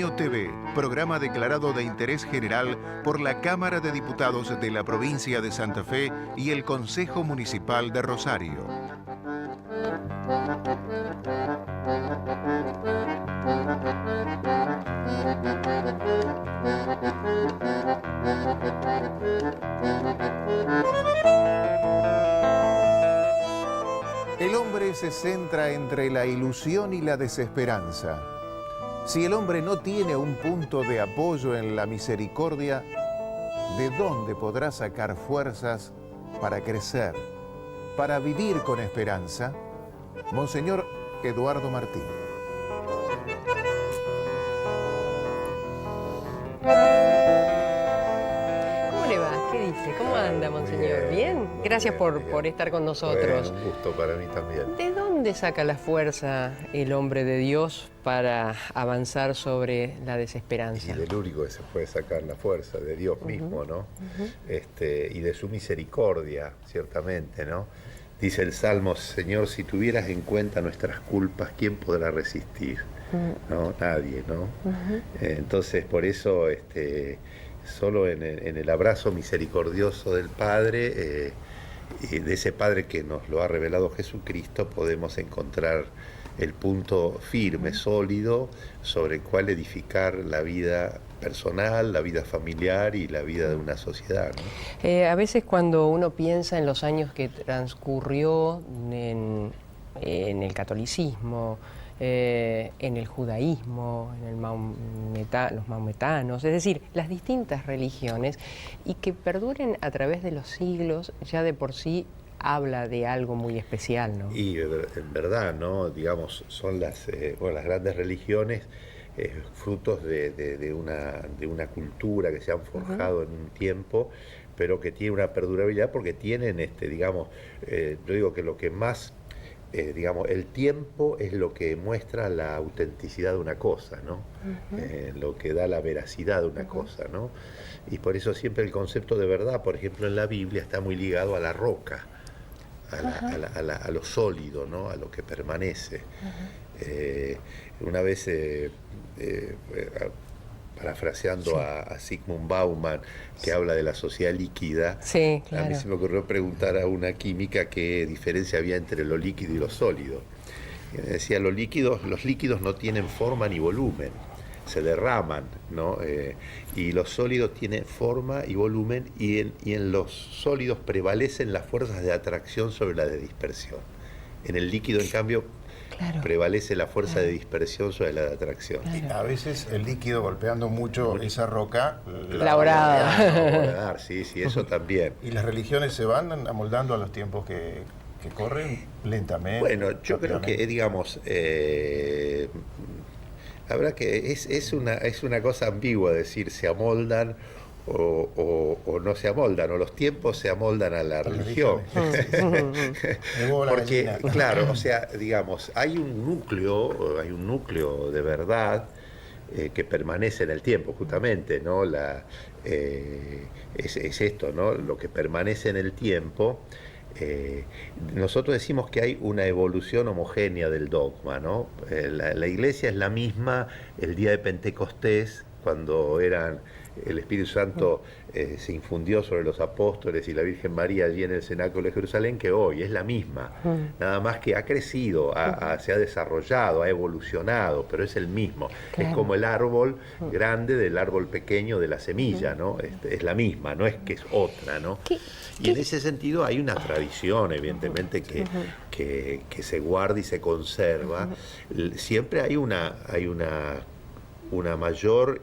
Niño TV, programa declarado de interés general por la Cámara de Diputados de la provincia de Santa Fe y el Consejo Municipal de Rosario. El hombre se centra entre la ilusión y la desesperanza. Si el hombre no tiene un punto de apoyo en la misericordia, ¿de dónde podrá sacar fuerzas para crecer, para vivir con esperanza? Monseñor Eduardo Martín. ¿Cómo anda, Monseñor? ¿Bien? Gracias por estar con nosotros. Bueno, un gusto para mí también. ¿De dónde saca la fuerza el hombre de Dios para avanzar sobre la desesperanza? Y del único que se puede sacar la fuerza, de Dios mismo, ¿no? Y de su misericordia, ciertamente, ¿no? Dice el Salmo: Señor, si tuvieras en cuenta nuestras culpas, ¿quién podrá resistir? ¿No? Nadie, ¿no? Entonces, por eso, solo en el abrazo misericordioso del Padre, y de ese Padre que nos lo ha revelado Jesucristo, podemos encontrar el punto firme, sólido, sobre el cual edificar la vida personal, la vida familiar y la vida de una sociedad, ¿no? A veces cuando uno piensa en los años que transcurrió en el catolicismo, en el judaísmo, en los maometanos, es decir, las distintas religiones, y que perduren a través de los siglos, ya de por sí habla de algo muy especial, ¿no? Y en verdad, ¿no? Digamos, son las grandes religiones, frutos de una cultura que se han forjado en un tiempo, pero que tiene una perdurabilidad porque tienen, yo digo que lo que más, el tiempo es lo que muestra la autenticidad de una cosa, ¿no? Lo que da la veracidad de una cosa, ¿no? Y por eso siempre el concepto de verdad, por ejemplo, en la Biblia está muy ligado a la roca, a lo sólido, ¿no? A lo que permanece. Una vez, parafraseando a Zygmunt Bauman, que habla de la sociedad líquida, sí, claro. A mí se me ocurrió preguntar a una química qué diferencia había entre lo líquido y lo sólido. Y me decía: los líquidos no tienen forma ni volumen, se derraman, ¿no? Y los sólidos tienen forma y volumen, y en los sólidos prevalecen las fuerzas de atracción sobre las de dispersión. En el líquido, en cambio, claro, prevalece la fuerza de dispersión sobre la de atracción. Y a veces el líquido golpeando mucho esa roca la orada. Sí, eso también. Y las religiones se van amoldando a los tiempos que corren lentamente. Bueno, yo creo que, digamos, la verdad que es una cosa ambigua decir se amoldan o no se amoldan, o los tiempos se amoldan a la religión. Porque, claro, o sea, digamos, hay un núcleo de verdad que permanece en el tiempo, justamente, ¿no? Es esto, ¿no? Lo que permanece en el tiempo. Nosotros decimos que hay una evolución homogénea del dogma, ¿no? La Iglesia es la misma el día de Pentecostés, cuando el Espíritu Santo se infundió sobre los apóstoles y la Virgen María allí en el cenáculo de Jerusalén, que hoy es la misma, nada más que ha crecido, se ha desarrollado, ha evolucionado, pero es el mismo. Claro. Es como el árbol grande del árbol pequeño de la semilla, ¿no? Es la misma, no es que es otra, ¿no? Y en ese sentido hay una tradición, evidentemente, que se guarda y se conserva. Siempre hay una mayor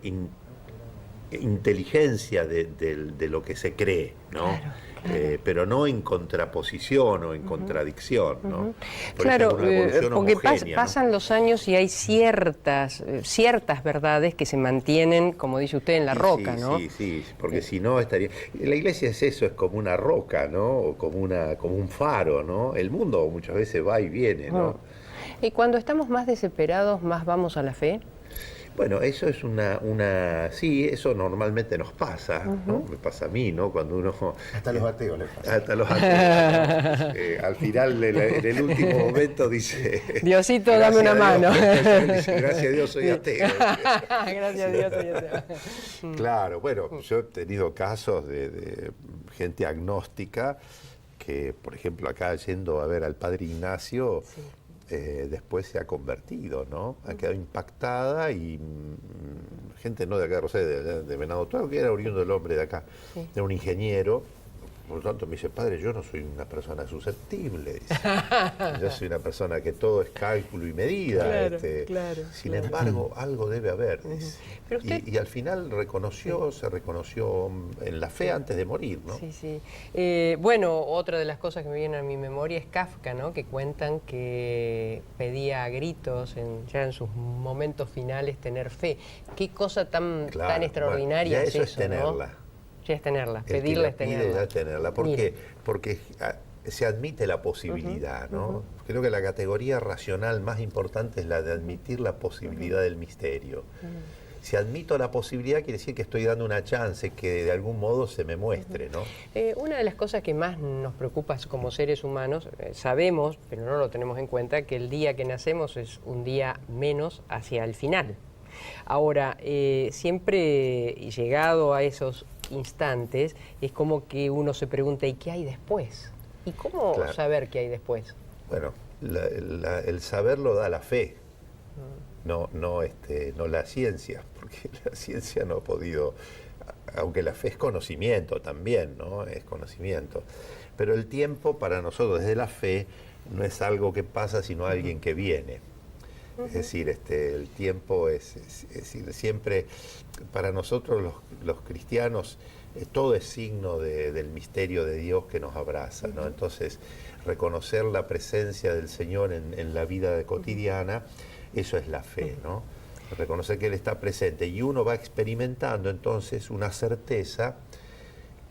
inteligencia de lo que se cree, ¿no? Claro. Pero no en contraposición o en contradicción, ¿no? Claro, porque pasan los años y hay ciertas verdades que se mantienen, como dice usted, en la roca, ¿no? Sí, porque si no estaría... La Iglesia es eso, es como una roca, ¿no? O como un faro, ¿no? El mundo muchas veces va y viene, ¿no? ¿Y cuando estamos más desesperados, más vamos a la fe? Bueno, eso es sí, eso normalmente nos pasa, ¿no? Me pasa a mí, ¿no? Cuando uno... Hasta los ateos les pasa. Hasta los ateos, ¿no? Al final, en el último momento dice... Diosito, dame una mano. Dice, gracias a Dios soy ateo. Gracias a Dios soy ateo. Claro, bueno, yo he tenido casos de gente agnóstica que, por ejemplo, acá yendo a ver al padre Ignacio... Sí. Después se ha convertido, ¿no? Ha quedado impactada y gente no de acá de Rosario, de Venado Tuerto, que era oriundo del hombre de acá, Sí. era un ingeniero. Por lo tanto me dice, padre, yo no soy una persona susceptible, dice. Yo soy una persona que todo es cálculo y medida. Claro, claro, Sin claro. embargo, algo debe haber, dice. Pero usted... Y al final se reconoció en la fe antes de morir, ¿no? Sí, sí. Bueno, otra de las cosas que me vienen a mi memoria es Kafka, ¿no? Que cuentan que pedía a gritos ya en sus momentos finales tener fe. Qué cosa tan Claro, extraordinaria bueno, ya es eso eso, es tenerla. ¿no? Ya es tenerla, El que pedirla la es pide tenerla. ya tenerla. ¿Por Mire. qué? Porque se admite la posibilidad, ¿no? Creo que la categoría racional más importante es la de admitir la posibilidad del misterio. Si admito la posibilidad, quiere decir que estoy dando una chance que de algún modo se me muestre, ¿no? Una de las cosas que más nos preocupa como seres humanos, sabemos, pero no lo tenemos en cuenta, que el día que nacemos es un día menos hacia el final. Ahora, siempre llegado a esos instantes, es como que uno se pregunta, ¿y qué hay después? ¿Y cómo Claro. saber qué hay después? Bueno, el saber lo da la fe, no la ciencia, porque la ciencia no ha podido, aunque la fe es conocimiento también, ¿no? Es conocimiento. Pero el tiempo para nosotros desde la fe no es algo que pasa, sino alguien que viene. Es decir, el tiempo es decir, siempre para nosotros los cristianos todo es signo del misterio de Dios que nos abraza, ¿no? Entonces, reconocer la presencia del Señor en la vida cotidiana, eso es la fe, ¿no? Reconocer que Él está presente y uno va experimentando entonces una certeza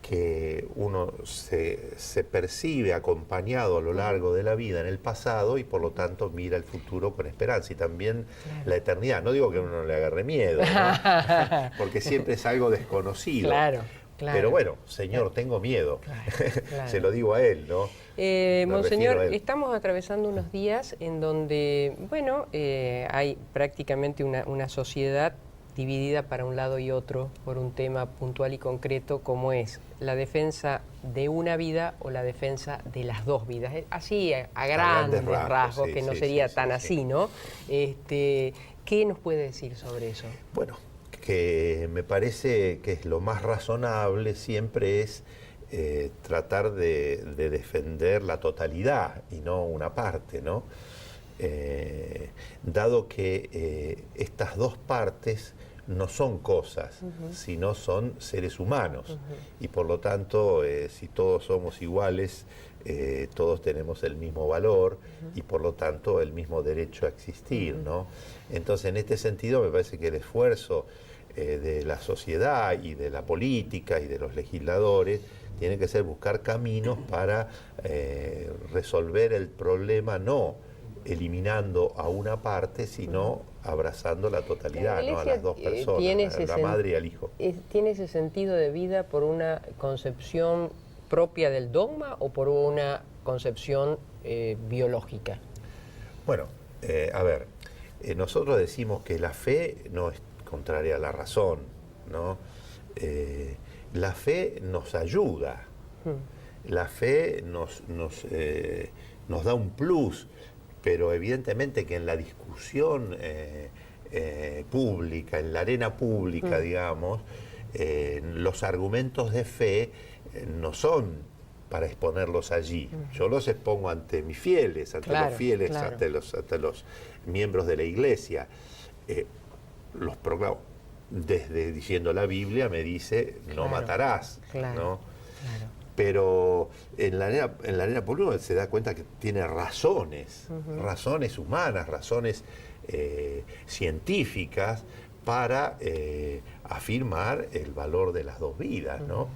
que uno se percibe acompañado a lo largo de la vida en el pasado y por lo tanto mira el futuro con esperanza y también la eternidad. No digo que uno no le agarre miedo, ¿no? Porque siempre es algo desconocido. Claro, claro. Pero bueno, Señor, tengo miedo. Claro. Se lo digo a Él, ¿no? Me Monseñor, refiero a Él. estamos atravesando unos días en donde, bueno, hay prácticamente una sociedad dividida para un lado y otro por un tema puntual y concreto como es la defensa de una vida o la defensa de las dos vidas. Así a grandes rasgos, sí, que no sí, sería sí, tan sí, así, sí. ¿no? ¿Qué nos puede decir sobre eso? Bueno, que me parece que es lo más razonable siempre es tratar de defender la totalidad y no una parte, ¿no? Dado que estas dos partes no son cosas, sino son seres humanos. Y por lo tanto, si todos somos iguales, todos tenemos el mismo valor y por lo tanto el mismo derecho a existir, ¿no? Entonces, en este sentido, me parece que el esfuerzo de la sociedad y de la política y de los legisladores tiene que ser buscar caminos para resolver el problema, no eliminando a una parte, sino abrazando la totalidad, ¿no? A las dos personas, a la madre y al hijo. ¿Tiene ese sentido de vida por una concepción propia del dogma o por una concepción biológica? Bueno, a ver, nosotros decimos que la fe no es contraria a la razón, ¿no? La fe nos ayuda, la fe nos da un plus, pero evidentemente que en la discusión pública, en la arena pública, digamos, los argumentos de fe no son para exponerlos allí. Yo los expongo ante mis fieles, ante los fieles, claro. ante los miembros de la Iglesia. Los proclamo. Desde diciendo la Biblia me dice, no matarás, ¿no? Claro. Pero en la arena pública se da cuenta que tiene razones, razones humanas, razones científicas para afirmar el valor de las dos vidas, ¿no?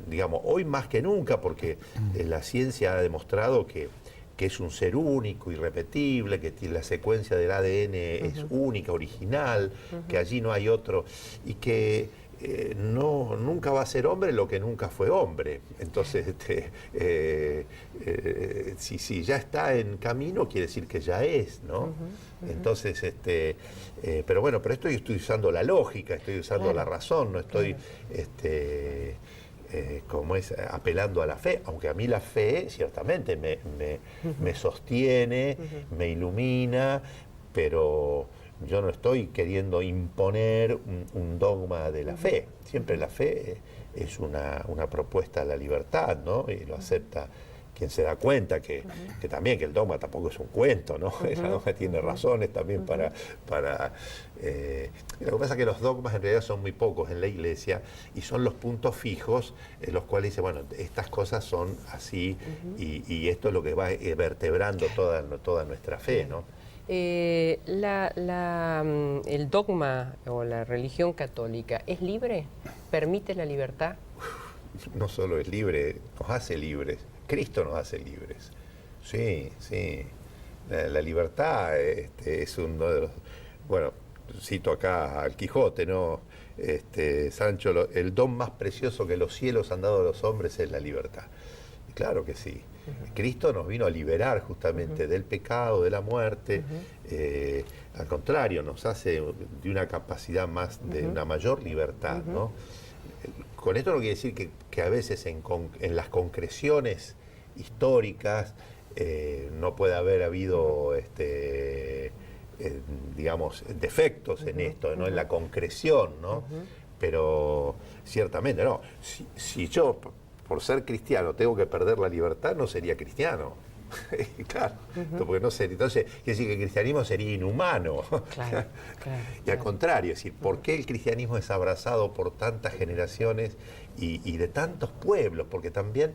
Digamos, hoy más que nunca, porque la ciencia ha demostrado que que es un ser único, irrepetible, que la secuencia del ADN es única, original, que allí no hay otro, y que nunca va a ser hombre lo que nunca fue hombre. Entonces, si ya está en camino, quiere decir que ya es, ¿no? Entonces, pero bueno, pero estoy usando la lógica, estoy usando la razón, no estoy como es apelando a la fe, aunque a mí la fe ciertamente me sostiene, me ilumina, pero yo no estoy queriendo imponer un dogma de la fe. Siempre la fe es una propuesta a la libertad, ¿no? Y lo acepta quien se da cuenta que también que el dogma tampoco es un cuento, ¿no? El dogma tiene razones también para lo que pasa es que los dogmas en realidad son muy pocos en la Iglesia y son los puntos fijos en los cuales dice, bueno, estas cosas son así y esto es lo que va vertebrando toda nuestra fe, ¿no? ¿El dogma o la religión católica es libre? ¿Permite la libertad? No solo es libre, nos hace libres. Cristo nos hace libres. Sí, sí. La libertad es uno de los... Bueno, cito acá al Quijote, ¿no? Sancho, el don más precioso que los cielos han dado a los hombres es la libertad. Y claro que sí. Cristo nos vino a liberar justamente del pecado, de la muerte. Al contrario, nos hace de una capacidad más, de una mayor libertad, ¿no? Con esto no quiere decir que a veces en las concreciones históricas no puede haber habido, digamos, defectos en esto, ¿no? En la concreción, ¿no? Pero ciertamente, no. Si yo, por ser cristiano, tengo que perder la libertad, no sería cristiano. Claro, porque no sería, entonces quiere decir que el cristianismo sería inhumano. Claro, y al contrario, es decir, ¿por qué el cristianismo es abrazado por tantas generaciones y de tantos pueblos? Porque también,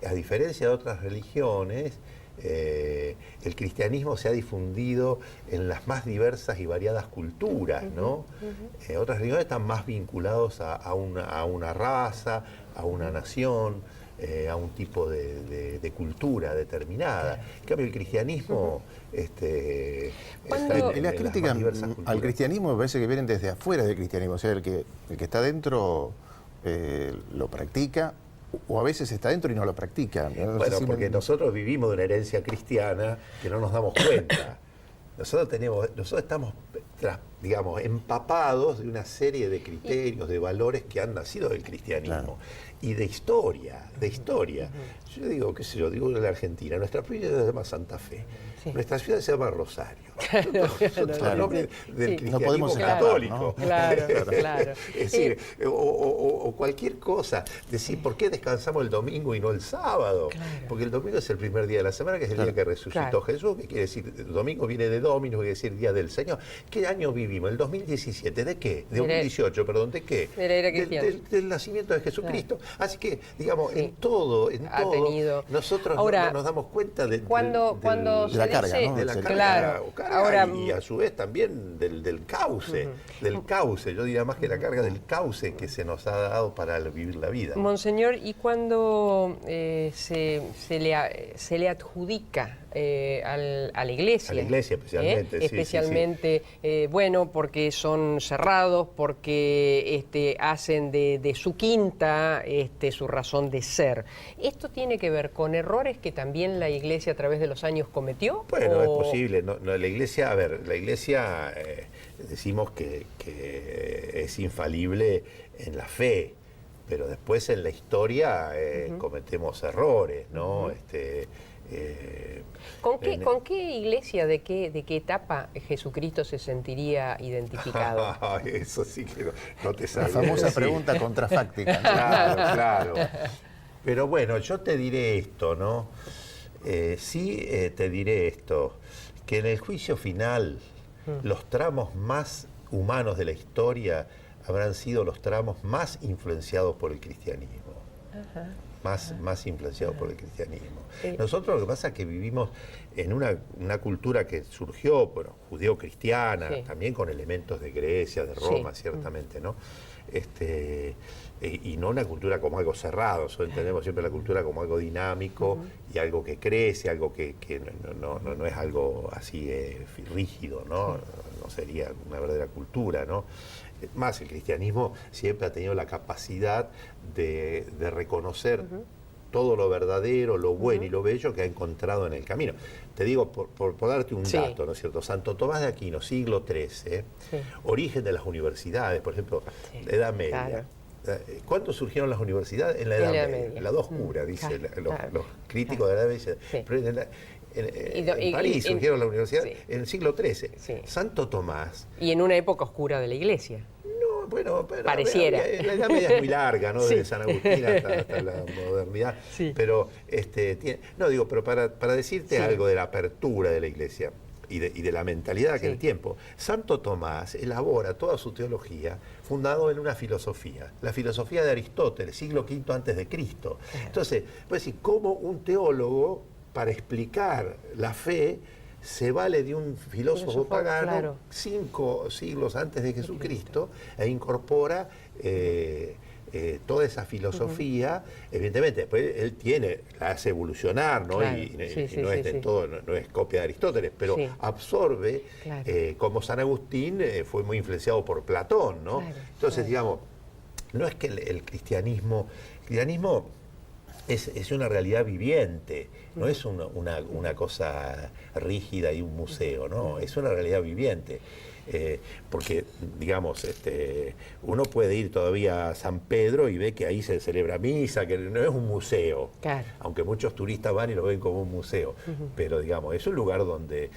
a diferencia de otras religiones, el cristianismo se ha difundido en las más diversas y variadas culturas, ¿no? Otras religiones están más vinculados a una raza, a una nación, a un tipo de cultura determinada. En cambio, el cristianismo está Y las críticas al cristianismo me parece que vienen desde afuera del cristianismo, o sea, el que está dentro lo practica, o a veces está dentro y no lo practica. No bueno, sé si porque nosotros vivimos de una herencia cristiana que no nos damos cuenta. Nosotros estamos, digamos, empapados de una serie de criterios, de valores que han nacido del cristianismo. Y de historia. Yo digo, qué sé yo, digo de la Argentina, nuestra provincia se llama Santa Fe, nuestra ciudad se llama Rosario. El nombre del cristianismo no podemos católico. Claro. Es decir, o cualquier cosa. Decir, ¿por qué descansamos el domingo y no el sábado? Porque el domingo es el primer día de la semana, que es el día que resucitó Jesús, que quiere decir, el domingo viene de Dominus, que quiere decir Día del Señor. ¿Qué año vivimos? ¿El 2017? ¿De qué? ¿De 2018, perdón? ¿De qué? Del nacimiento de Jesucristo. Así que, digamos, en todo, nosotros no nos damos cuenta de la carga, ¿no? De la carga, ahora, y a su vez también del cauce, yo diría más que la carga del cauce que se nos ha dado para vivir la vida. Monseñor, ¿y cuando se le adjudica a la Iglesia? A la Iglesia especialmente, especialmente, bueno, porque son cerrados, porque hacen de su quinta su razón de ser. ¿Esto tiene que ver con errores que también la Iglesia a través de los años cometió? Bueno, es posible. La Iglesia, decimos que es infalible en la fe, pero después en la historia cometemos errores, ¿no? ¿Con qué iglesia, de qué etapa Jesucristo se sentiría identificado? Eso sí que no te sabía. La famosa pregunta contrafáctica. Claro. Pero bueno, yo te diré esto, ¿no? Te diré esto, que en el juicio final los tramos más humanos de la historia habrán sido los tramos más influenciados por el cristianismo. más influenciado por el cristianismo. Nosotros lo que pasa es que vivimos en una cultura que surgió, bueno, judeo-cristiana, también con elementos de Grecia, de Roma, ciertamente, ¿no? Y no una cultura como algo cerrado. Nosotros entendemos siempre la cultura como algo dinámico y algo que crece, algo que no es algo así rígido, ¿no? No sería una verdadera cultura, ¿no? Más, el cristianismo siempre ha tenido la capacidad de reconocer todo lo verdadero, lo bueno y lo bello que ha encontrado en el camino. Te digo, por darte un dato, ¿no es cierto? Santo Tomás de Aquino, siglo XIII, origen de las universidades, por ejemplo, la Edad Media. Claro. ¿Cuándo surgieron las universidades? En la Edad Media. La Edad Oscura, dicen los críticos de la Edad Media. Pero en París surgieron las universidades en el siglo XIII. Santo Tomás. Y en una época oscura de la Iglesia. No, bueno, pero pareciera. La Edad Media es muy larga, ¿no? Desde San Agustín hasta la modernidad. Pero, pero para decirte algo de la apertura de la Iglesia y de la mentalidad de aquel tiempo, Santo Tomás elabora toda su teología fundado en una filosofía, la filosofía de Aristóteles, siglo V antes de Cristo. Entonces, puedes decir, ¿cómo un teólogo, para explicar la fe, se vale de un filósofo pagano 5 siglos antes de Jesucristo e incorpora toda esa filosofía? Evidentemente, después él la hace evolucionar, ¿no? No es copia de Aristóteles, pero absorbe, como San Agustín fue muy influenciado por Platón, ¿no? Entonces, digamos, no es que el cristianismo es una realidad viviente, no es una cosa rígida y un museo, ¿no? Es una realidad viviente. Porque, digamos, uno puede ir todavía a San Pedro y ve que ahí se celebra misa, que no es un museo, aunque muchos turistas van y lo ven como un museo, pero, digamos, es un lugar donde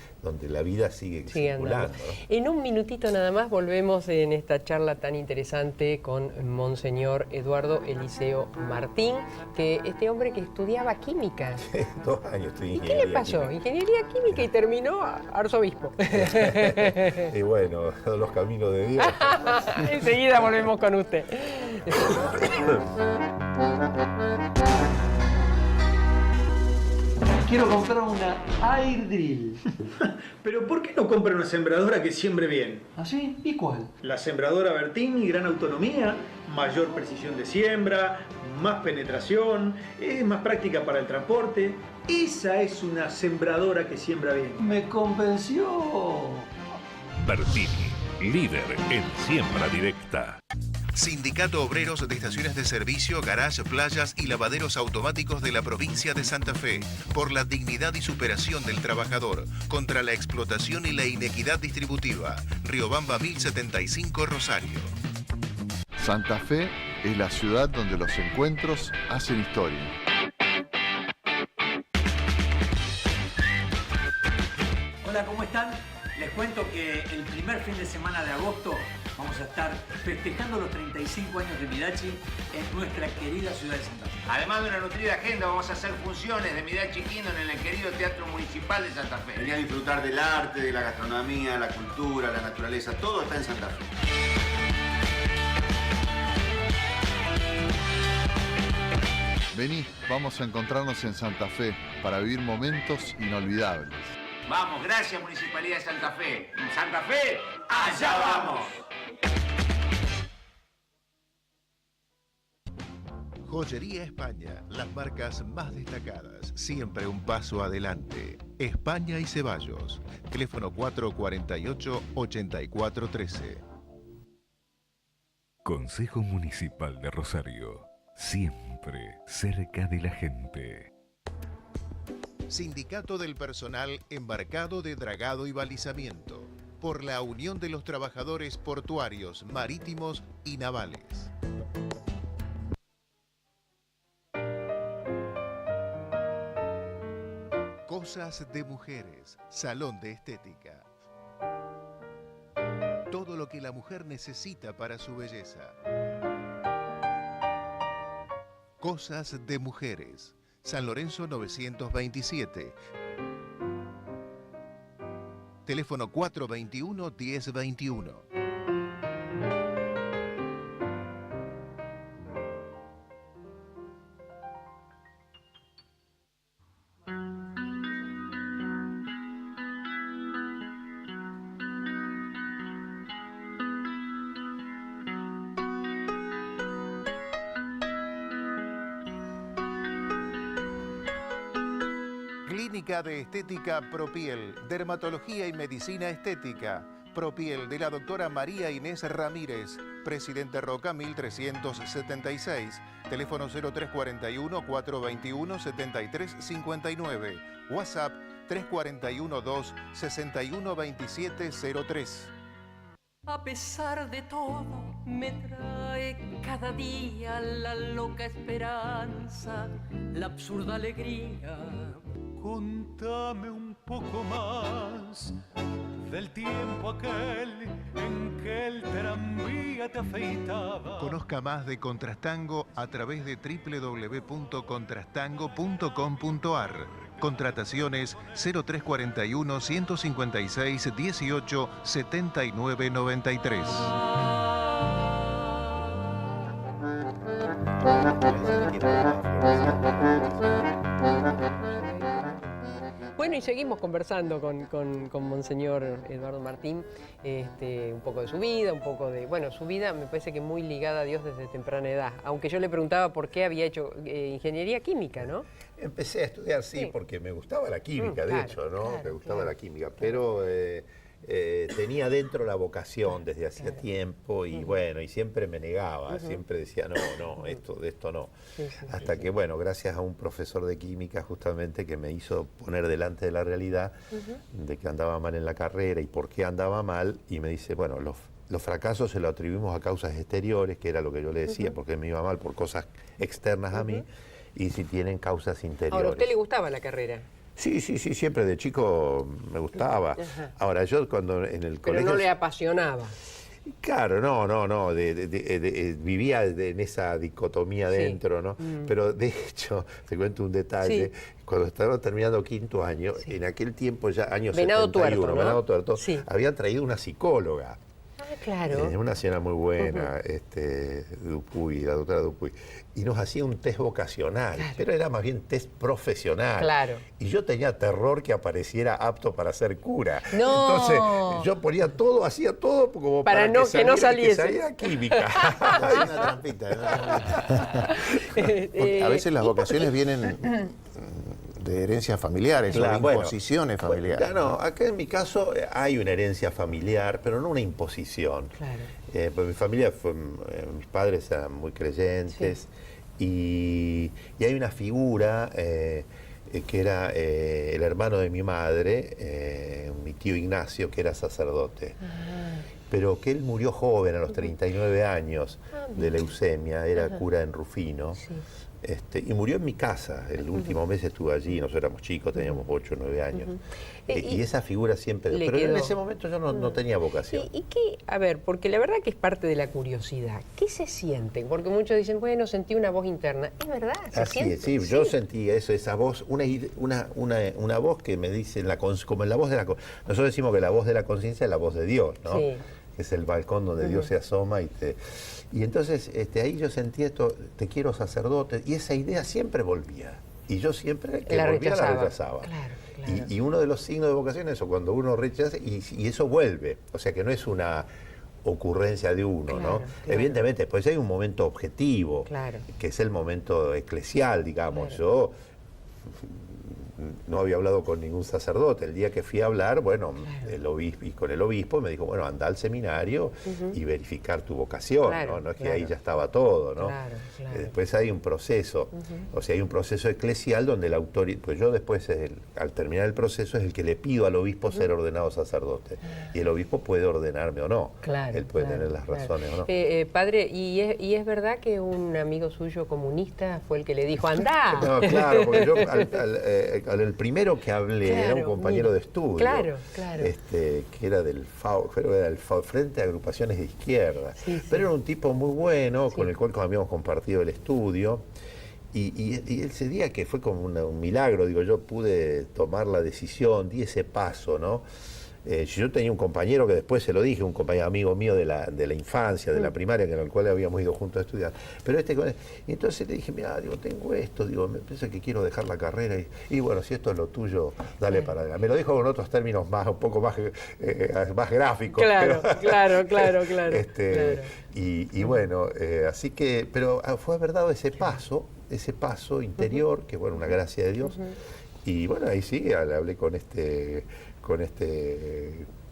la vida sigue circulando, ¿no? En un minutito nada más volvemos en esta charla tan interesante con Monseñor Eduardo Eliseo Martín, que este hombre que estudiaba química. 2 años estudié ingeniería. ¿Y qué le pasó? Ingeniería química y terminó arzobispo. Y bueno, los caminos de Dios. Enseguida volvemos con usted. Quiero comprar una Air Drill. Pero ¿por qué no compra una sembradora que siembre bien? ¿Ah, sí? ¿Y cuál? La sembradora Bertini, gran autonomía, mayor precisión de siembra, más penetración, es más práctica para el transporte. Esa es una sembradora que siembra bien. Me convenció. Bertini, líder en siembra directa. Sindicato Obreros de Estaciones de Servicio, Garage, Playas y Lavaderos Automáticos de la provincia de Santa Fe. Por la dignidad y superación del trabajador. Contra la explotación y la inequidad distributiva. Riobamba 1075, Rosario. Santa Fe es la ciudad donde los encuentros hacen historia. Hola, ¿cómo están? Les cuento que el primer fin de semana de agosto vamos a estar festejando los 35 años de Midachi en nuestra querida ciudad de Santa Fe. Además de una nutrida agenda, vamos a hacer funciones de Midachi Kingdom en el querido Teatro Municipal de Santa Fe. Venía a disfrutar del arte, de la gastronomía, la cultura, la naturaleza, todo está en Santa Fe. Vení, vamos a encontrarnos en Santa Fe para vivir momentos inolvidables. Vamos, gracias Municipalidad de Santa Fe. Santa Fe, allá vamos. Joyería España, las marcas más destacadas, siempre un paso adelante. España y Ceballos, teléfono 448-8413. Consejo Municipal de Rosario, siempre cerca de la gente. Sindicato del Personal Embarcado de Dragado y Balizamiento, por la Unión de los Trabajadores Portuarios, Marítimos y Navales. Cosas de Mujeres, Salón de Estética. Todo lo que la mujer necesita para su belleza. Cosas de Mujeres, San Lorenzo 927. Teléfono 421-1021. Clínica de Estética Propiel, Dermatología y Medicina Estética. Propiel, de la doctora María Inés Ramírez, Presidente Roca 1376, teléfono 0341-421-7359, WhatsApp 341-261-2703. A pesar de todo, me trae cada día la loca esperanza, la absurda alegría. Contame un poco más del tiempo aquel en que el tranvía te afeitaba. Conozca más de Contrastango a través de www.contrastango.com.ar. Contrataciones 0341 156 18 79 93. Bueno, y seguimos conversando con Monseñor Eduardo Martín, un poco de su vida, un poco de... Bueno, su vida me parece que muy ligada a Dios desde temprana edad, aunque yo le preguntaba por qué había hecho ingeniería química, ¿no? Empecé a estudiar, sí, porque me gustaba la química, de hecho, ¿no? Me gustaba la química, pero tenía dentro la vocación desde hacía tiempo y bueno, y siempre me negaba, siempre decía, no, de esto no. Hasta que, bueno, gracias a un profesor de química justamente que me hizo poner delante de la realidad de que andaba mal en la carrera y por qué andaba mal, y me dice, bueno, los fracasos se los atribuimos a causas exteriores, que era lo que yo le decía, porque me iba mal por cosas externas a mí, y si tienen causas interiores. Ahora, ¿a usted le gustaba la carrera? Sí, siempre de chico me gustaba. Ahora, yo cuando en el colegio... Pero no le apasionaba. Claro, no, vivía en esa dicotomía dentro, ¿no? Pero de hecho, te cuento un detalle, cuando estaba terminando quinto año, en aquel tiempo ya, años Venado 71, Tuerto, ¿no? Venado Tuerto, habían traído una psicóloga. Claro. Una señora muy buena, Dupuy, la doctora Dupuy, y nos hacía un test vocacional, pero era más bien test profesional. Claro. Y yo tenía terror que apareciera apto para ser cura. No. Entonces yo ponía todo, hacía todo como para no, que no saliese. Que saliera química. Hay una trampita. A veces las vocaciones vienen de herencias familiares, o de imposiciones familiares. Claro, acá en mi caso hay una herencia familiar, pero no una imposición. Claro. Pues mi familia, mis padres eran muy creyentes y hay una figura que era el hermano de mi madre, mi tío Ignacio, que era sacerdote. Pero que él murió joven, a los 39 años, de leucemia, era cura en Rufino. Y murió en mi casa. El último mes estuve allí, nosotros éramos chicos, teníamos 8 o 9 años. Y esa figura siempre... Pero quedó. en ese momento yo no tenía vocación. ¿Y qué? A ver, porque la verdad que es parte de la curiosidad. ¿Qué se siente? Porque muchos dicen, bueno, sentí una voz interna. ¿Es verdad? Así es, sí, yo sentí eso, esa voz, una voz que me dice, como en la voz de la... Nosotros decimos que la voz de la conciencia es la voz de Dios, ¿no? Sí. Es el balcón donde Dios se asoma y te... Y entonces ahí yo sentí esto, te quiero sacerdote, y esa idea siempre volvía. Y yo siempre que volvía la rechazaba. Claro. Y uno de los signos de vocación es eso, cuando uno rechaza, y eso vuelve. O sea que no es una ocurrencia de uno, ¿no? Claro. Evidentemente, después hay un momento objetivo, que es el momento eclesial, digamos. Yo no había hablado con ningún sacerdote. El día que fui a hablar, bueno, el obispo, y con el obispo me dijo, bueno, anda al seminario y verificar tu vocación, ¿no? No es que ahí ya estaba todo, ¿no? Después hay un proceso, o sea, hay un proceso eclesial donde el autoridad, pues yo después, al terminar el proceso, es el que le pido al obispo ser ordenado sacerdote. Y el obispo puede ordenarme o no. Él puede tener las razones o no. Padre, ¿y es verdad que un amigo suyo comunista fue el que le dijo, ¡andá! No, claro, porque yo el primero que hablé era un compañero de estudio, que era del FAO, era del Frente de Agrupaciones de Izquierda, pero era un tipo muy bueno, con el cual habíamos compartido el estudio, y ese día que fue como un milagro, digo, yo pude tomar la decisión, di ese paso, ¿no? Yo tenía un compañero que después se lo dije, un compañero amigo mío de la infancia, de la primaria, con el cual habíamos ido juntos a estudiar. Pero y entonces le dije, mira, digo, tengo esto, digo, me pienso que quiero dejar la carrera y bueno, si esto es lo tuyo, dale para adelante. Me lo dijo con otros términos un poco más gráficos. Claro. Y bueno, así que, pero fue verdad ese paso interior, que bueno, una gracia de Dios. Y bueno, ahí sí, hablé con este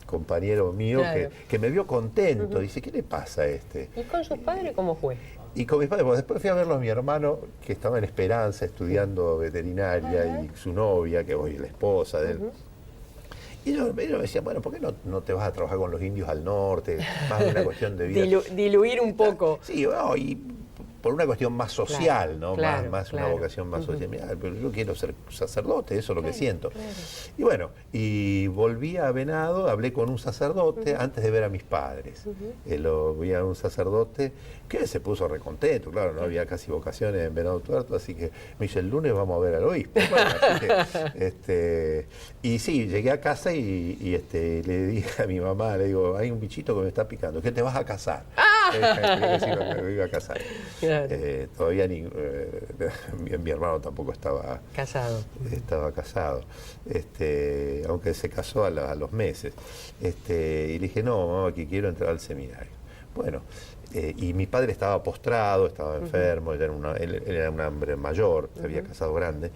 compañero mío que me vio contento. Dice, ¿qué le pasa a este? ¿Y con sus padres cómo fue? Y con mis padres, pues después fui a verlo a mi hermano, que estaba en Esperanza estudiando veterinaria, y su novia, que hoy es la esposa de él. Y ellos me decían, bueno, ¿por qué no te vas a trabajar con los indios al norte? Más de una cuestión de vida. Diluir un poco. Sí, y por una cuestión más social, ¿no? Más una vocación más social. Mirá, pero yo quiero ser sacerdote, eso es lo que siento. Y bueno, y volví a Venado, hablé con un sacerdote antes de ver a mis padres. Lo vi a un sacerdote que se puso recontento, claro, no había casi vocaciones en Venado Tuerto, así que me dice, el lunes vamos a ver al obispo. Bueno, así que, y sí, llegué a casa y le dije a mi mamá, le digo, hay un bichito que me está picando, ¿qué te vas a casar? Me iba a casar. Claro. Todavía mi hermano tampoco estaba casado. Estaba casado, aunque se casó a los meses. Y le dije, no, mamá, que quiero entrar al seminario. Bueno, y mi padre estaba postrado, estaba enfermo, él era un hombre mayor, se había casado grande.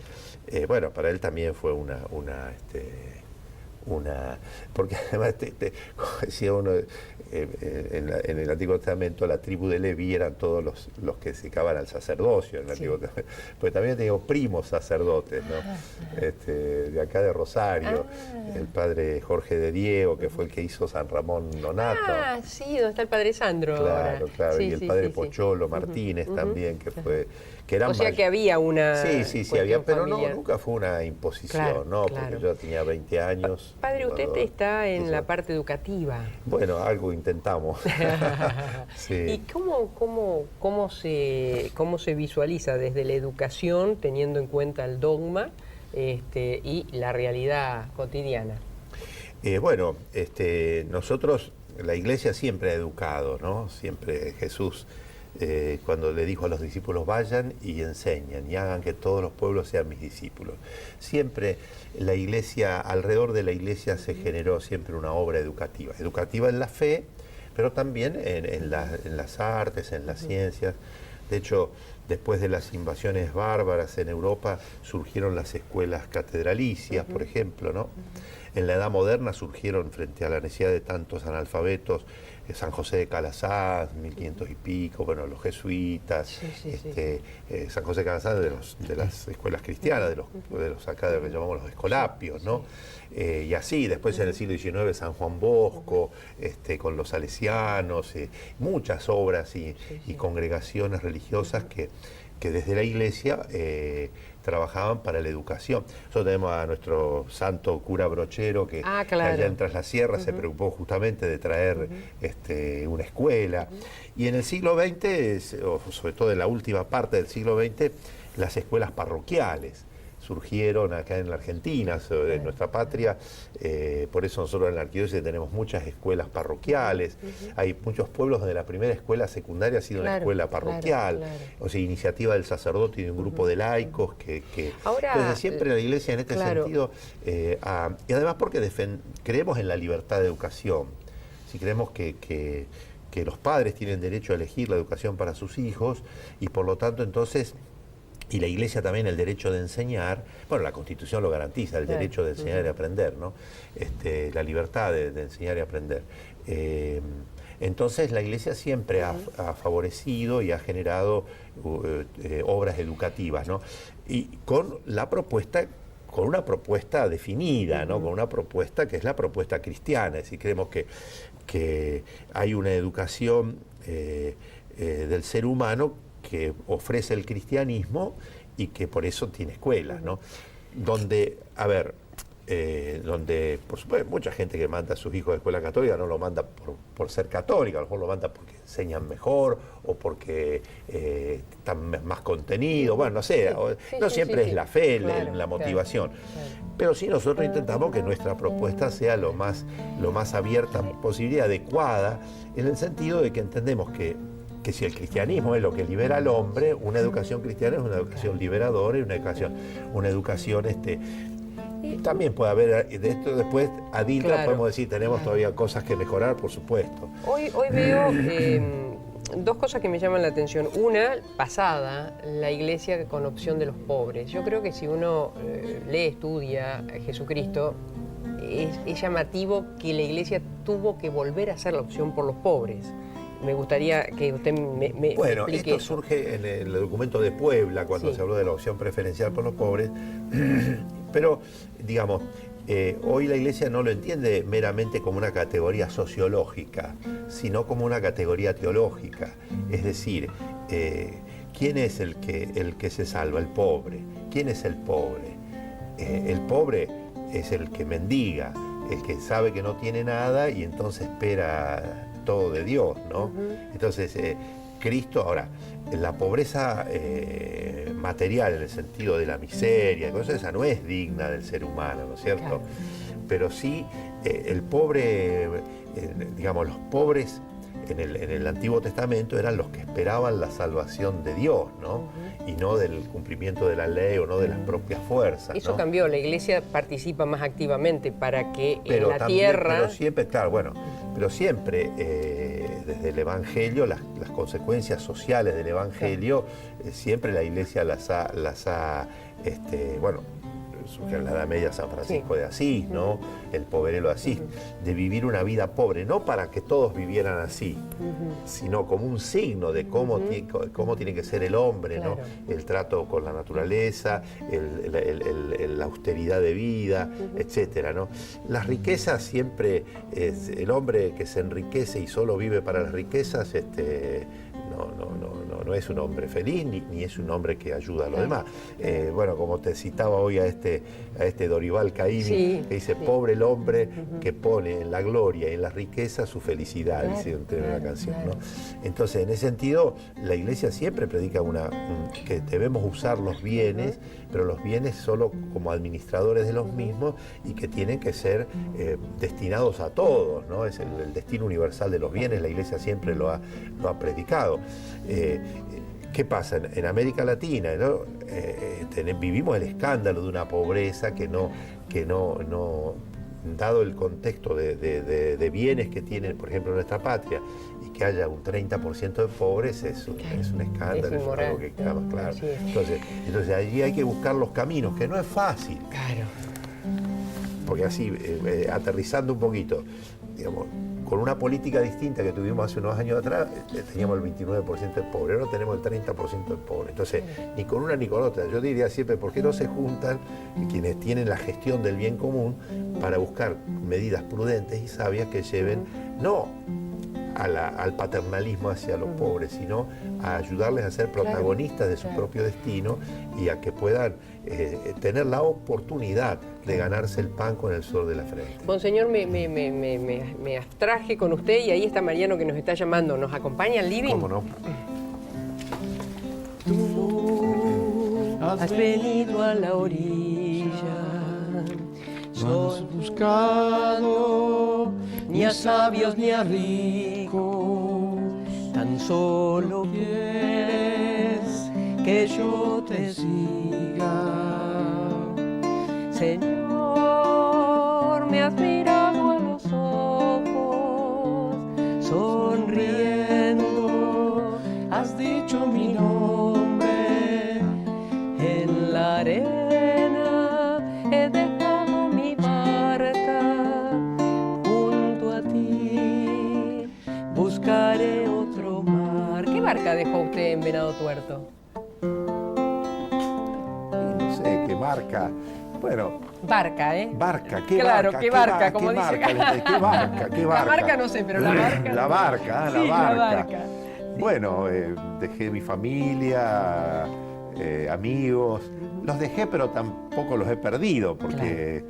Bueno, para él también fue una porque además, como decía uno, en el Antiguo Testamento, la tribu de Leví eran todos los que se dedicaban al sacerdocio en el Antiguo Testamento. Pues también teníamos primos sacerdotes, ¿no? De acá de Rosario, el padre Jorge de Diego, que fue el que hizo San Ramón Nonato. Ah, sí, donde está el padre Sandro. Claro, claro, sí, y el padre Pocholo Martínez también, que fue... Que eran que había una... Sí, había, pero nunca fue una imposición, porque yo tenía 20 años. Padre, usted está en la parte educativa. Bueno, algo intentamos. Sí. ¿Y cómo se visualiza desde la educación, teniendo en cuenta el dogma y la realidad cotidiana? Bueno, nosotros, la Iglesia siempre ha educado, ¿no? Siempre Jesús... cuando le dijo a los discípulos, vayan y enseñen y hagan que todos los pueblos sean mis discípulos. Siempre la Iglesia, alrededor de la Iglesia se generó siempre una obra educativa en la fe, pero también en las artes, en las ciencias. De hecho, después de las invasiones bárbaras en Europa surgieron las escuelas catedralicias, por ejemplo, ¿no? En la Edad Moderna surgieron, frente a la necesidad de tantos analfabetos, San José de Calazás, 1500 y pico, bueno, los jesuitas, San José de Calazás de las escuelas cristianas, de los acá de lo que llamamos los escolapios, ¿no? Y así, después en el siglo XIX San Juan Bosco, con los salesianos, muchas obras y congregaciones religiosas que desde la Iglesia trabajaban para la educación. Nosotros tenemos a nuestro santo cura Brochero, que allá en Tras la Sierra se preocupó justamente de traer una escuela. Y en el siglo XX, o sobre todo en la última parte del siglo XX, las escuelas parroquiales surgieron acá en la Argentina, en nuestra patria. Por eso nosotros en la arquidiócesis tenemos muchas escuelas parroquiales. Hay muchos pueblos donde la primera escuela secundaria ha sido una escuela parroquial, o sea, iniciativa del sacerdote y de un grupo de laicos Ahora, entonces siempre la Iglesia en este sentido, y además porque creemos en la libertad de educación. Si creemos que los padres tienen derecho a elegir la educación para sus hijos, y por lo tanto entonces... Y la Iglesia también el derecho de enseñar, bueno, la Constitución lo garantiza, el derecho de enseñar y aprender, ¿no? La libertad de enseñar y aprender. Entonces la Iglesia siempre ha favorecido y ha generado obras educativas, ¿no? Y con una propuesta definida, ¿no? Con una propuesta que es la propuesta cristiana, es decir, creemos que hay una educación del ser humano que ofrece el cristianismo y que por eso tiene escuelas, ¿no? Donde, donde, por supuesto, mucha gente que manda a sus hijos a escuela católica no lo manda por ser católica, a lo mejor lo manda porque enseñan mejor o porque están más contenido, bueno, no sé, no siempre es la fe, la motivación. Pero sí nosotros intentamos que nuestra propuesta sea lo más abierta posible y adecuada, en el sentido de que entendemos que si el cristianismo es lo que libera al hombre, una educación cristiana es una educación liberadora y una educación también puede haber, de esto después adiltra, podemos decir, tenemos todavía cosas que mejorar, por supuesto. Hoy veo dos cosas que me llaman la atención. Una, pasada, la iglesia con opción de los pobres. Yo creo que si uno lee, estudia a Jesucristo, es llamativo que la iglesia tuvo que volver a hacer la opción por los pobres. Me gustaría que usted me bueno, explique esto surge en el documento de Puebla, cuando se habló de la opción preferencial por los pobres, pero, digamos, hoy la Iglesia no lo entiende meramente como una categoría sociológica, sino como una categoría teológica. Es decir, ¿quién es el que se salva? El pobre. ¿Quién es el pobre? El pobre es el que mendiga, el que sabe que no tiene nada y entonces espera todo de Dios, ¿no? Entonces, Cristo, ahora, la pobreza material en el sentido de la miseria, esa no es digna del ser humano, ¿no es cierto? Claro. Pero sí, el pobre, digamos, los pobres en el Antiguo Testamento eran los que esperaban la salvación de Dios, ¿no? Y no del cumplimiento de la ley o no de las propias fuerzas. Eso ¿no? cambió, la Iglesia participa más activamente para que pero en la también, tierra... Pero siempre, claro, bueno, pero siempre desde el Evangelio, las consecuencias sociales del Evangelio, siempre la Iglesia las ha bueno, surge en la Edad Media San Francisco de Asís, ¿no? El poverelo de Asís, de vivir una vida pobre, no para que todos vivieran así, sino como un signo de cómo tiene que ser el hombre, ¿no? El trato con la naturaleza, la austeridad de vida, etcétera, ¿no? Las riquezas siempre, el hombre que se enriquece y solo vive para las riquezas, no es un hombre feliz ni es un hombre que ayuda a los demás. Bueno, como te citaba hoy a este Dorival Caymmi, que dice, pobre el hombre que pone en la gloria y en la riqueza su felicidad, dice una canción, ¿no? Entonces, en ese sentido, la Iglesia siempre predica que debemos usar los bienes, pero los bienes solo como administradores de los mismos y que tienen que ser destinados a todos, ¿no? Es el destino universal de los bienes, la Iglesia siempre lo ha predicado. ¿Qué pasa? En América Latina, ¿no? Vivimos el escándalo de una pobreza que no dado el contexto de bienes que tiene, por ejemplo, nuestra patria, y que haya un 30% de pobres, es un escándalo, es algo que está más claro. Entonces allí hay que buscar los caminos, que no es fácil. Claro. Porque así, aterrizando un poquito, digamos, con una política distinta que tuvimos hace unos años atrás, teníamos el 29% de pobres, ahora tenemos el 30% de pobres. Entonces, ni con una ni con otra. Yo diría siempre, ¿por qué no se juntan quienes tienen la gestión del bien común para buscar medidas prudentes y sabias que lleven, no al paternalismo hacia los pobres, sino a ayudarles a ser protagonistas de su propio destino y a que puedan tener la oportunidad de ganarse el pan con el sudor de la frente? Monseñor, me abstraje con usted y ahí está Mariano que nos está llamando. ¿Nos acompaña al living? ¿Cómo no? Tú has venido a la orilla, no has buscado ni a sabios ni a ricos, tan solo quieres que yo te siga. Señor, me has mirado a los ojos, sonriendo, has dicho mi nombre. En la arena he dejado mi barca, junto a ti buscaré otro mar. ¿Qué barca dejó usted en Venado Tuerto? No sé, ¿qué marca? Bueno. Barca, ¿eh? Barca, ¿qué claro, barca? ¿qué barca? Como ¿qué dice marca? ¿Qué barca? ¿Qué barca? La marca no sé, pero la barca. La barca, sí, la barca. La barca. Bueno, dejé mi familia, amigos. Los dejé, pero tampoco los he perdido, porque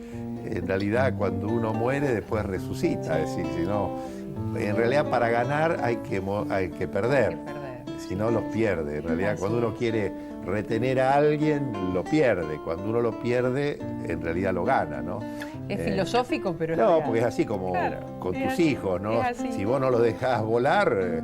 en realidad cuando uno muere después resucita. Es decir, si no, en realidad para ganar hay que perder. Si no, los pierde. En realidad, cuando uno quiere retener a alguien, lo pierde. Cuando uno lo pierde, en realidad lo gana, ¿no? Es filosófico, pero es no, real. porque es así como con tus hijos, ¿no? Es así. Si vos no los dejás volar,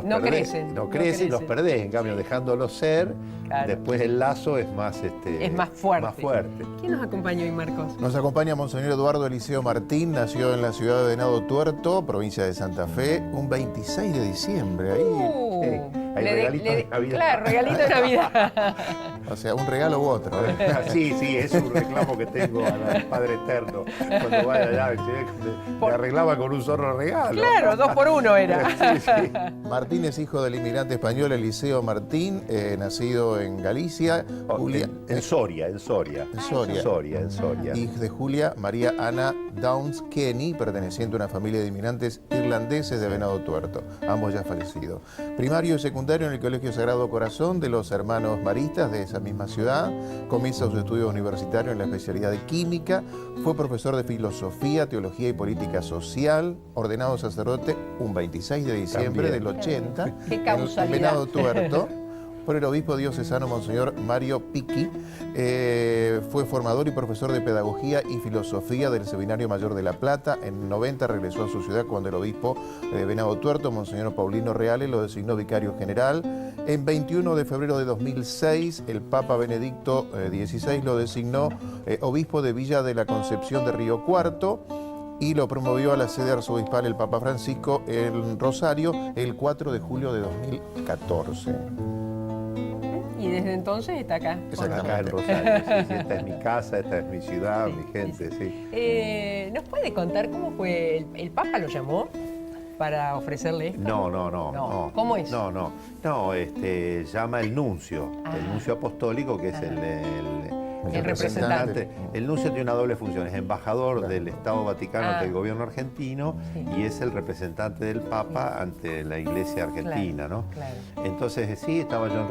No crecen. No crecen y los perdés, en cambio dejándolos ser, Claro. después el lazo es más, Es más fuerte. más fuerte. ¿Quién nos acompaña hoy, Marcos? Nos acompaña Monseñor Eduardo Eliseo Martín, nació en la ciudad de Venado Tuerto, provincia de Santa Fe, un 26 de diciembre. Hay regalito de Navidad. Claro, regalito de Navidad. O sea, un regalo u otro. Sí, es un reclamo que tengo al Padre Eterno. Cuando vaya allá, me arreglaba con un solo regalo. Claro, 2 por 1 era. Sí. Martín es hijo del inmigrante español Eliseo Martín, nacido en Galicia. En Soria. En Soria. Y de Julia María Ana Downs Kenny, perteneciente a una familia de inmigrantes irlandeses de Venado Tuerto, ambos ya fallecidos. Primario y secundario en el Colegio Sagrado Corazón de los Hermanos Maristas de esa misma ciudad. Comienza sus estudios universitarios en la especialidad de Química. Fue profesor de Filosofía, Teología y Política Social, ordenado sacerdote un 26 de diciembre del 80 en Venado Tuerto por el obispo diocesano Monseñor Mario Piqui. Fue formador y profesor de Pedagogía y Filosofía del Seminario Mayor de La Plata. En 90 regresó a su ciudad cuando el obispo de Venado Tuerto, Monseñor Paulino Reales, lo designó vicario general. En 21 de febrero de 2006, el Papa Benedicto XVI lo designó obispo de Villa de la Concepción de Río Cuarto y lo promovió a la sede arzobispal el Papa Francisco en Rosario el 4 de julio de 2014. Y desde entonces está acá. Está acá en Rosario, sí, esta es mi casa, esta es mi ciudad, mi gente, sí. ¿Nos puede contar cómo fue? ¿El Papa lo llamó para ofrecerle esto? No. ¿Cómo es? No, llama el nuncio apostólico, que es el representante. El nuncio tiene una doble función, es embajador del Estado Vaticano ante el gobierno argentino y es el representante del Papa ante la Iglesia argentina, ¿no? Claro. Entonces, sí, estaba yo,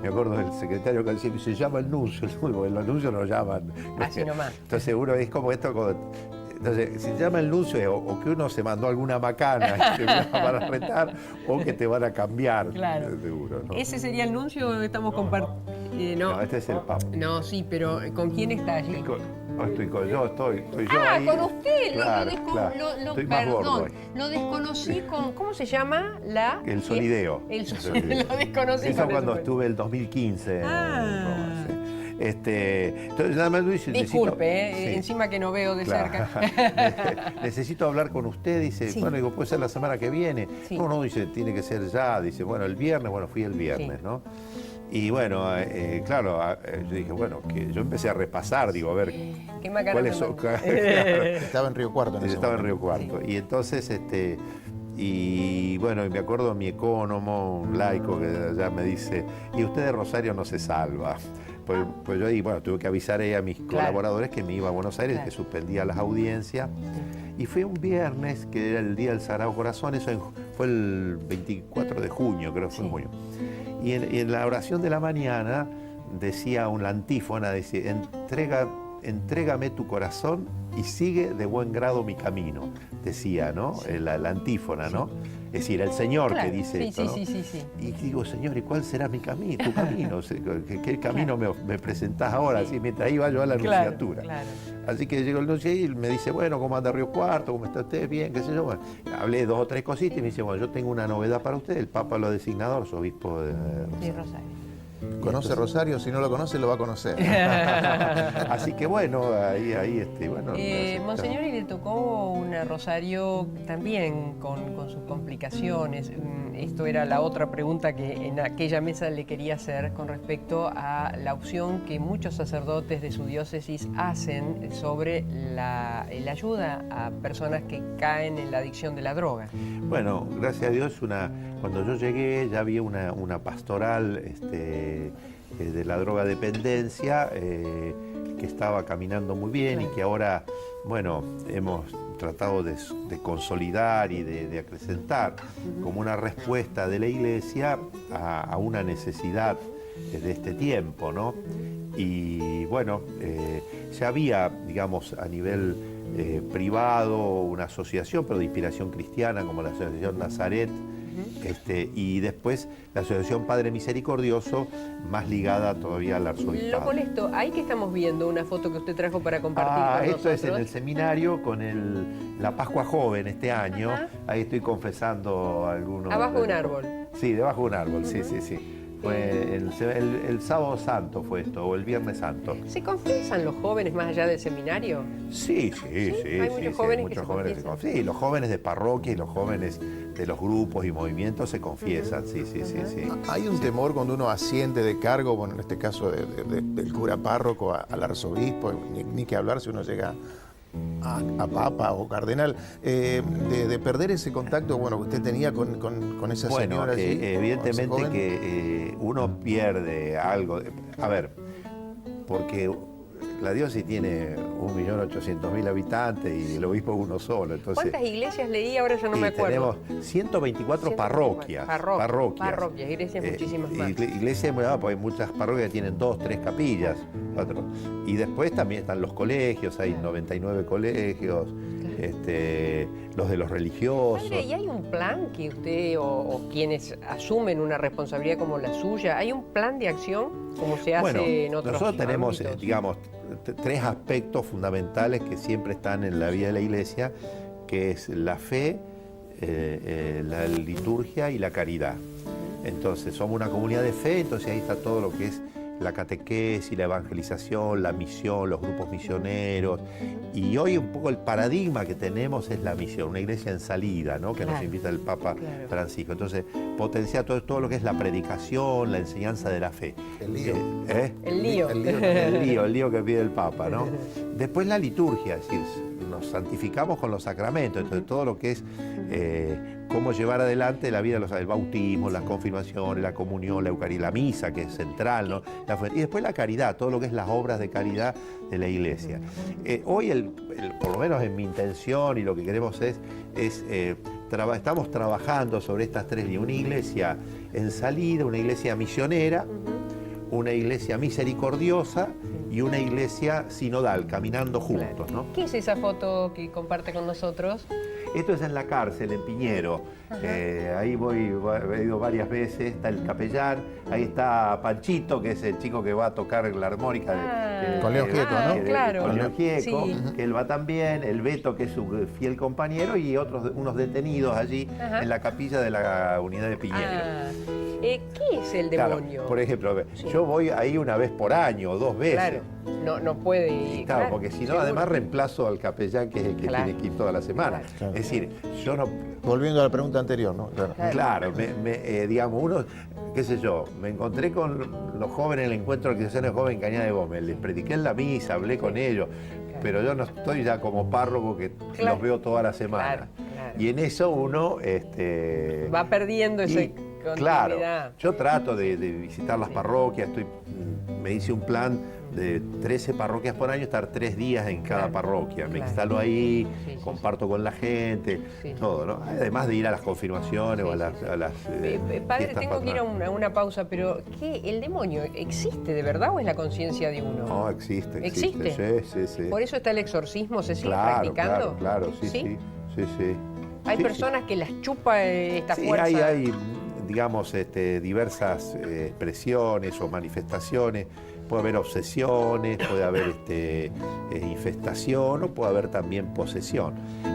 me acuerdo del secretario que decía que se llama el nuncio, el nuncio lo llaman. Así nomás. Entonces uno es como esto, entonces, si te llama el nuncio o que uno se mandó alguna macana y te van a retar o que te van a cambiar. Claro. Seguro, ¿no? ¿Ese sería el nuncio que estamos compartiendo? No, este es el Papa. No, sí, pero ¿con quién está allí? Estoy yo ahí. Con usted. Claro. Estoy más gordo hoy. Lo desconocí con, ¿cómo se llama? El solideo. Lo desconocí. Eso cuando estuve el 2015 en Roma, sí. Entonces nada más Luis, disculpe, encima que no veo de cerca. Necesito hablar con usted, dice, bueno, digo, puede ser la semana que viene. Sí. No, dice, tiene que ser ya, dice, bueno, el viernes, fui el viernes, ¿no? Y bueno, claro, yo dije, bueno, que yo empecé a repasar, digo, a ver cuáles son. Estaba en Río Cuarto. Estaba en Río Cuarto. Y entonces, y bueno, y me acuerdo mi ecónomo, un laico, que ya me dice, y usted de Rosario no se salva. Pues yo ahí, bueno, tuve que avisar a mis colaboradores que me iba a Buenos Aires, que suspendía las audiencias. Y fue un viernes, que era el Día del Sagrado Corazón, eso fue el 24 de junio, creo que fue en junio. Y en la oración de la mañana decía una antífona, decía, entrégame tu corazón y sigue de buen grado mi camino, decía, ¿no? La antífona, ¿no? Es decir, el Señor que dice esto, ¿no? Sí. Y digo, Señor, ¿y cuál será mi camino, tu camino? ¿Qué camino me presentás ahora? Así, mientras iba yo a la anunciatura. Claro. Así que llegó el nuncio y me dice, bueno, ¿cómo anda Río Cuarto? ¿Cómo está usted? Bien, qué sé yo. Bueno, hablé 2 o 3 cositas y me dice, bueno, yo tengo una novedad para usted. El Papa lo ha designado arzobispo de Rosario. Conoce Rosario, si no lo conoce, lo va a conocer. Así que bueno, ahí bueno. Monseñor, y le tocó una Rosario también con sus complicaciones. Esto era la otra pregunta que en aquella mesa le quería hacer con respecto a la opción que muchos sacerdotes de su diócesis hacen sobre la ayuda a personas que caen en la adicción de la droga. Bueno, gracias a Dios, cuando yo llegué ya había una pastoral de la drogadependencia que estaba caminando muy bien y que ahora, bueno, hemos tratado de consolidar y de acrecentar como una respuesta de la Iglesia a una necesidad de este tiempo, ¿no? Y bueno, ya había, digamos, a nivel privado una asociación, pero de inspiración cristiana, como la Asociación Nazaret, Y después la Asociación Padre Misericordioso, más ligada todavía al Lo arzobispado. molesto, ahí que estamos viendo una foto que usted trajo para compartir con Esto nosotros. es en el seminario con la Pascua Joven este año. Ahí estoy confesando algunos. Abajo de un árbol. Sí, debajo de un árbol, sí. Fue el sábado santo fue esto, o el viernes santo. ¿Se confiesan los jóvenes más allá del seminario? Sí. Hay muchos jóvenes que se confiesan. Sí, los jóvenes de parroquia y los jóvenes de los grupos y movimientos se confiesan, sí. Hay un temor cuando uno asciende de cargo, bueno, en este caso del cura párroco al arzobispo, ni que hablar si uno llega a papa o cardenal, de perder ese contacto, bueno, que usted tenía con esa señora allí, evidentemente con ese joven. que uno pierde algo. A ver, porque la diócesis tiene 1.800.000 habitantes y el obispo es uno solo. Entonces, ¿cuántas iglesias leí? Ahora ya no me acuerdo. Tenemos 124 parroquias. Parroquias, iglesias muchísimas más. Iglesias muy porque hay muchas parroquias que tienen 2, 3 capillas. 4. Y después también están los colegios, hay 99 colegios, los de los religiosos. Padre, ¿y hay un plan que usted o quienes asumen una responsabilidad como la suya, hay un plan de acción como se hace en otros nosotros tenemos, ámbitos? digamos, 3 aspectos fundamentales que siempre están en la vida de la iglesia, que es la fe, la liturgia y la caridad. Entonces, somos una comunidad de fe, entonces ahí está todo lo que es la catequesis, la evangelización, la misión, los grupos misioneros. Y hoy un poco el paradigma que tenemos es la misión, una iglesia en salida, ¿no? Que nos invita el Papa Francisco. Entonces, potenciar todo lo que es la predicación, la enseñanza de la fe. El lío. El lío que pide el Papa, ¿no? Después la liturgia, es decir, nos santificamos con los sacramentos, entonces todo lo que es cómo llevar adelante la vida, el bautismo, las confirmaciones, la comunión, la Eucaristía, la misa, que es central, ¿no? Y después la caridad, todo lo que es las obras de caridad de la iglesia. Hoy, por lo menos en mi intención y lo que queremos estamos trabajando sobre estas 3 líneas. Una iglesia en salida, una iglesia misionera, una iglesia misericordiosa y una iglesia sinodal, caminando juntos, ¿no? ¿Qué es esa foto que comparte con nosotros? Esto es en la cárcel, en Piñero. Ahí he ido varias veces, está el capellán, ahí está Panchito, que es el chico que va a tocar la armónica. Con León Gieco, ¿no? Claro. Con León Gieco, que él va también, el Beto, que es su fiel compañero, y unos detenidos allí en la capilla de la unidad de Piñero. ¿Qué es el demonio? Claro, por ejemplo, yo voy ahí una vez por año o 2 veces. Claro, no puede ir. Claro, porque si no, además reemplazo al capellán que es el que tiene que ir toda la semana. Claro. Es decir, yo no... Volviendo a la pregunta anterior, ¿no? Claro, digamos, uno, qué sé yo, me encontré con los jóvenes en el encuentro de organizaciones jóvenes en Cañada de Gómez, les prediqué en la misa, hablé con ellos, pero yo no estoy ya como párroco que los veo toda la semana. Y en eso uno... va perdiendo esa continuidad. Claro, yo trato de visitar las parroquias, me hice un plan de 13 parroquias por año, estar 3 días en cada parroquia. Me instalo ahí, comparto con la gente, todo, ¿no? Además de ir a las confirmaciones o a las padre, tengo que ir a una pausa, pero ¿el demonio existe de verdad o es la conciencia de uno? No, existe. ¿Existe? Sí. ¿Por eso está el exorcismo? ¿Se sigue practicando? Claro, sí. ¿Hay personas que las chupa esta fuerza? Sí, hay digamos, diversas expresiones o manifestaciones. Puede haber obsesiones, puede haber infestación o puede haber también posesión.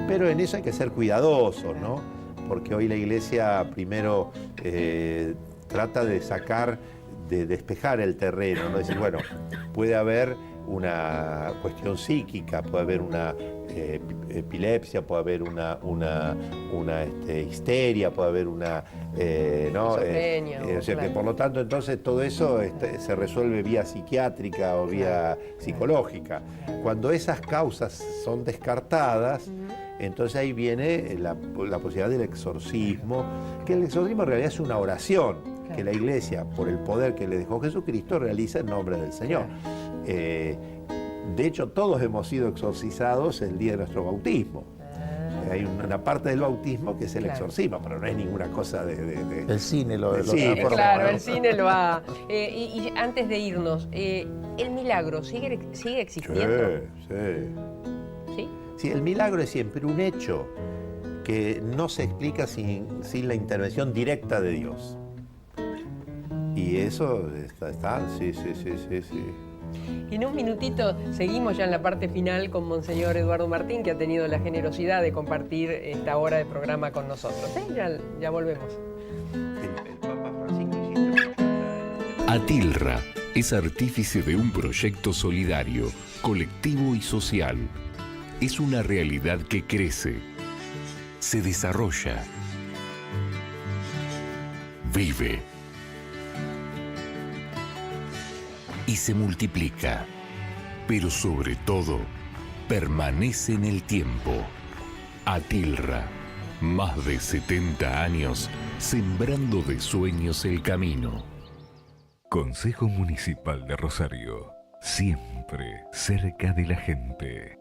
Pero en eso hay que ser cuidadosos, ¿no? Porque hoy la iglesia primero trata de despejar el terreno, ¿no? Decir, bueno, puede haber una cuestión psíquica, puede haber una epilepsia, puede haber una histeria, puede haber una... ¿no? O sea que por lo tanto entonces todo eso se resuelve vía psiquiátrica o vía psicológica. Cuando esas causas son descartadas, entonces ahí viene la posibilidad del exorcismo, que el exorcismo en realidad es una oración que la iglesia, por el poder que le dejó Jesucristo, realiza en nombre del Señor. De hecho, todos hemos sido exorcizados el día de nuestro bautismo. Hay una parte del bautismo que es el exorcismo, pero no es ninguna cosa de... El cine lo el cine lo ha... y antes de irnos, ¿el milagro sigue existiendo? Sí, el milagro es siempre un hecho que no se explica sin la intervención directa de Dios. Y eso está, sí. En un minutito seguimos ya en la parte final con Monseñor Eduardo Martín, que ha tenido la generosidad de compartir esta hora de programa con nosotros. Ya volvemos. El Papa Francisco Atilra es artífice de un proyecto solidario, colectivo y social. Es una realidad que crece, se desarrolla, vive y se multiplica, pero sobre todo permanece en el tiempo. Atilra, más de 70 años sembrando de sueños el camino. Consejo Municipal de Rosario, siempre cerca de la gente.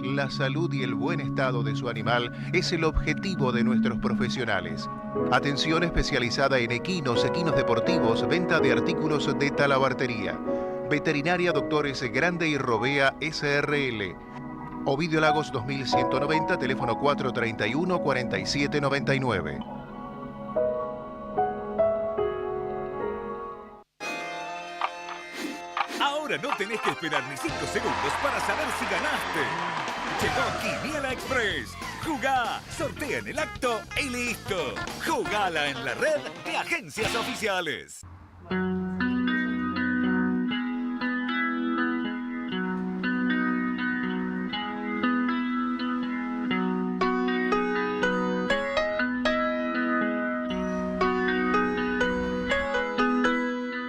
La salud y el buen estado de su animal es el objetivo de nuestros profesionales. Atención especializada en equinos deportivos, venta de artículos de talabartería. Veterinaria Doctores Grande y Robea SRL. Ovidio Lagos 2190, teléfono 431-4799. Ahora no tenés que esperar ni 5 segundos para saber si ganaste. Llegó Quiniela Express. Jugá, sortea en el acto y listo. Jugala en la red de agencias oficiales.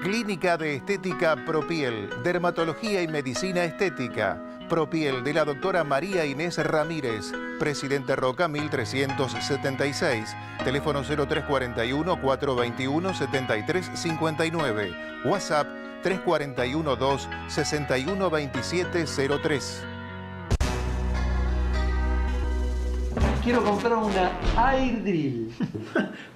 Clínica de Estética Propiel, Dermatología y Medicina Estética. Propiel de la doctora María Inés Ramírez, Presidente Roca 1376, teléfono 0341-421-7359, WhatsApp 341-2-612703. Quiero comprar una Air Drill.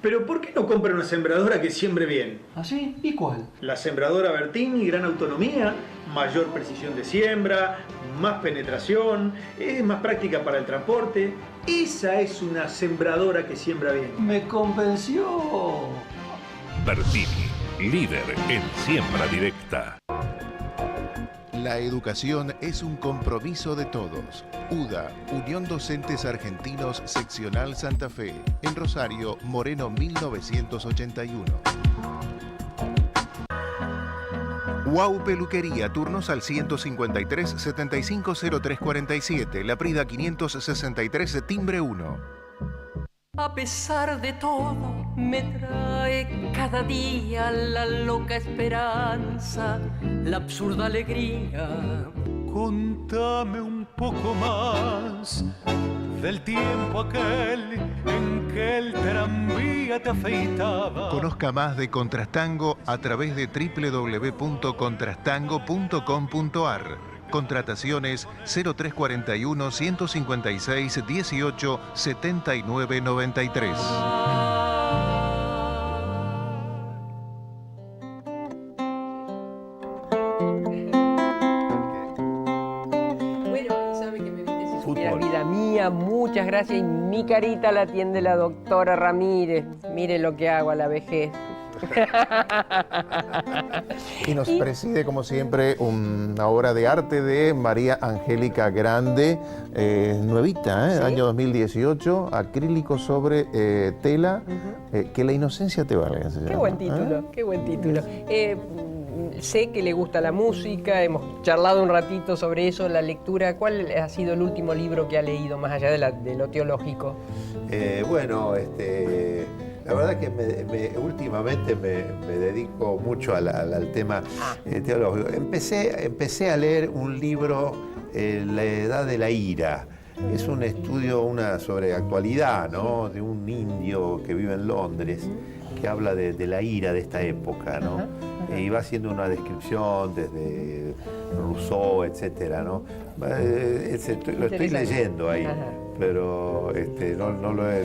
Pero ¿por qué no compra una sembradora que siembre bien? ¿Ah, sí? ¿Y cuál? La sembradora Bertini, gran autonomía, mayor precisión de siembra, más penetración, es más práctica para el transporte. Esa es una sembradora que siembra bien. Me convenció. Bertini, líder en siembra directa. La educación es un compromiso de todos. UDA, Unión Docentes Argentinos Seccional Santa Fe, en Rosario, Moreno 1981. Wow Peluquería, turnos al 153 750347, La Prida 563, timbre 1. A pesar de todo, me trae cada día la loca esperanza, la absurda alegría. Contame un poco más del tiempo aquel en que el tranvía te afeitaba. Conozca más de Contrastango a través de www.contrastango.com.ar. Contrataciones 0341 156 18 79 93. Vida mía, muchas gracias. Y mi carita la atiende la doctora Ramírez. Mire lo que hago a la vejez. Y nos preside, como siempre, una obra de arte de María Angélica Grande, nuevita, ¿Sí? Año 2018, acrílico sobre tela, que la inocencia te valga. Qué buen título, qué buen título. Sé que le gusta la música, hemos charlado un ratito sobre eso, la lectura. ¿Cuál ha sido el último libro que ha leído, más allá de lo teológico? Bueno, la verdad que últimamente me dedico mucho al tema teológico. Empecé a leer un libro, La Edad de la Ira. Es un estudio sobre actualidad, ¿no? De un indio que vive en Londres, que habla de la ira de esta época, ¿no? Y va haciendo una descripción desde Rousseau, etcétera, ¿no? Lo estoy leyendo ahí. Pero no lo he...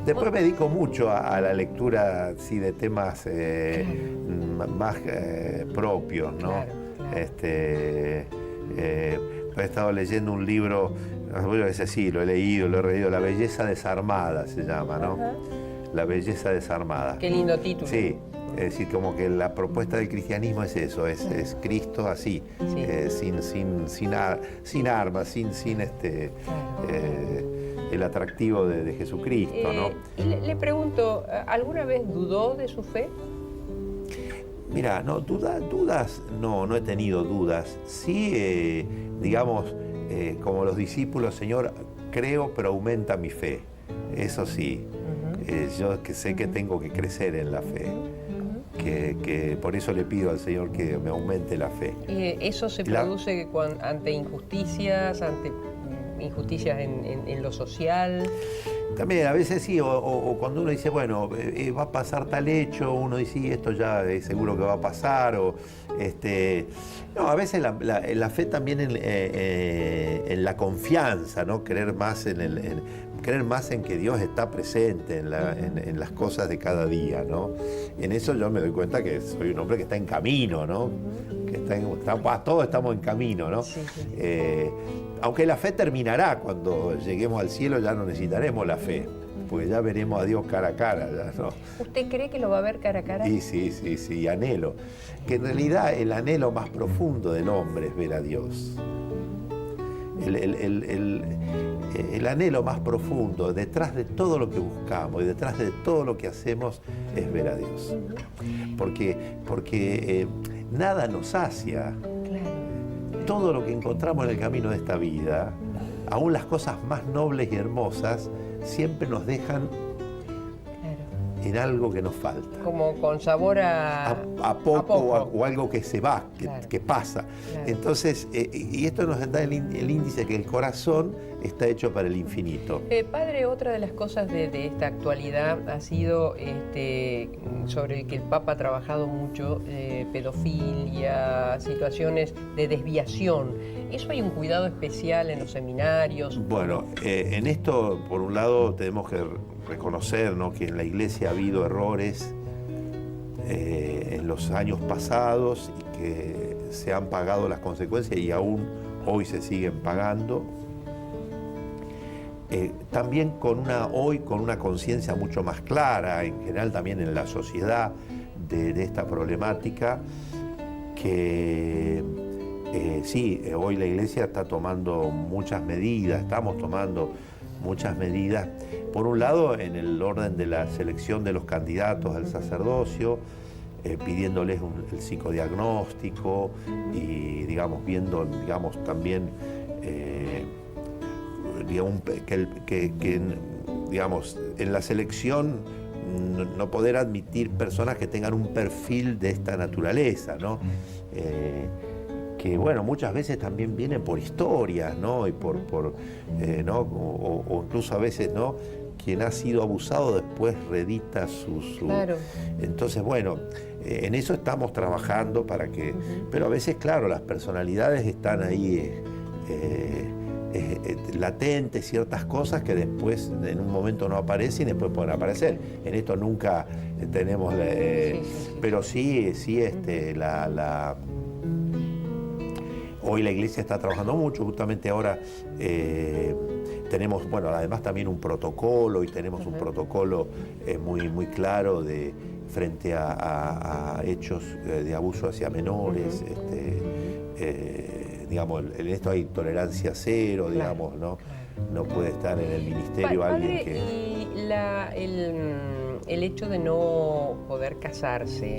Después me dedico mucho a la lectura, sí, de temas más propios, ¿no? Claro. He estado leyendo un libro, ese sí, lo he leído, lo he leído, La belleza desarmada se llama, ¿no? Ajá. La belleza desarmada. Qué lindo título. Sí, es decir, como que la propuesta del cristianismo es eso, es Cristo así, sin armas, sin el atractivo de Jesucristo, ¿no? Le pregunto, ¿alguna vez dudó de su fe? Mira, no, dudas, no he tenido dudas. Sí, digamos, como los discípulos, Señor, creo, pero aumenta mi fe. Eso sí, yo que sé que tengo que crecer en la fe. Que por eso le pido al Señor que me aumente la fe. ¿Eso se produce ante injusticias, en lo social? También a veces sí, o cuando uno dice, bueno, va a pasar tal hecho, uno dice, sí, esto ya es seguro que va a pasar, no, a veces la fe también en la confianza, ¿no? Creer más en que Dios está presente en las cosas de cada día, ¿no? En eso yo me doy cuenta que soy un hombre que está en camino, ¿no? Todos estamos en camino, ¿no? Sí. Aunque la fe terminará, cuando lleguemos al cielo ya no necesitaremos la fe, porque ya veremos a Dios cara a cara, ya, ¿no? ¿Usted cree que lo va a ver cara a cara? Sí, anhelo. Que en realidad el anhelo más profundo del hombre es ver a Dios. El anhelo más profundo, detrás de todo lo que buscamos y detrás de todo lo que hacemos, es ver a Dios. Porque nada nos sacia. Todo lo que encontramos en el camino de esta vida, aún las cosas más nobles y hermosas, siempre nos dejan en algo que nos falta. Como con sabor a poco. O algo que se va, que pasa. Claro. Entonces, y esto nos da el índice que el corazón está hecho para el infinito. Padre, otra de las cosas de esta actualidad ha sido sobre que el Papa ha trabajado mucho, pedofilia, situaciones de desviación. ¿Eso hay un cuidado especial en los seminarios? Bueno, en esto, por un lado, tenemos que reconocer, ¿no?, que en la Iglesia ha habido errores en los años pasados y que se han pagado las consecuencias y aún hoy se siguen pagando. También con una conciencia mucho más clara, en general también en la sociedad, de esta problemática, que sí, hoy la Iglesia está tomando muchas medidas, estamos tomando muchas medidas, por un lado en el orden de la selección de los candidatos al sacerdocio, pidiéndoles el psicodiagnóstico y viendo también en la selección no poder admitir personas que tengan un perfil de esta naturaleza, ¿no? Que bueno, muchas veces también vienen por historias, ¿no? Y ¿no? O incluso a veces, ¿no?, quien ha sido abusado después redita su... Claro. Entonces, bueno, en eso estamos trabajando para que... Pero a veces, claro, las personalidades están ahí latentes, ciertas cosas que después en un momento no aparecen y después pueden aparecer. En esto nunca tenemos... Pero sí, hoy la Iglesia está trabajando mucho, justamente ahora tenemos, bueno, además también un protocolo, y tenemos un protocolo muy claro frente a hechos de abuso hacia menores. En esto hay tolerancia cero, digamos, ¿no? No puede estar en el ministerio alguien que... Y el hecho de no poder casarse,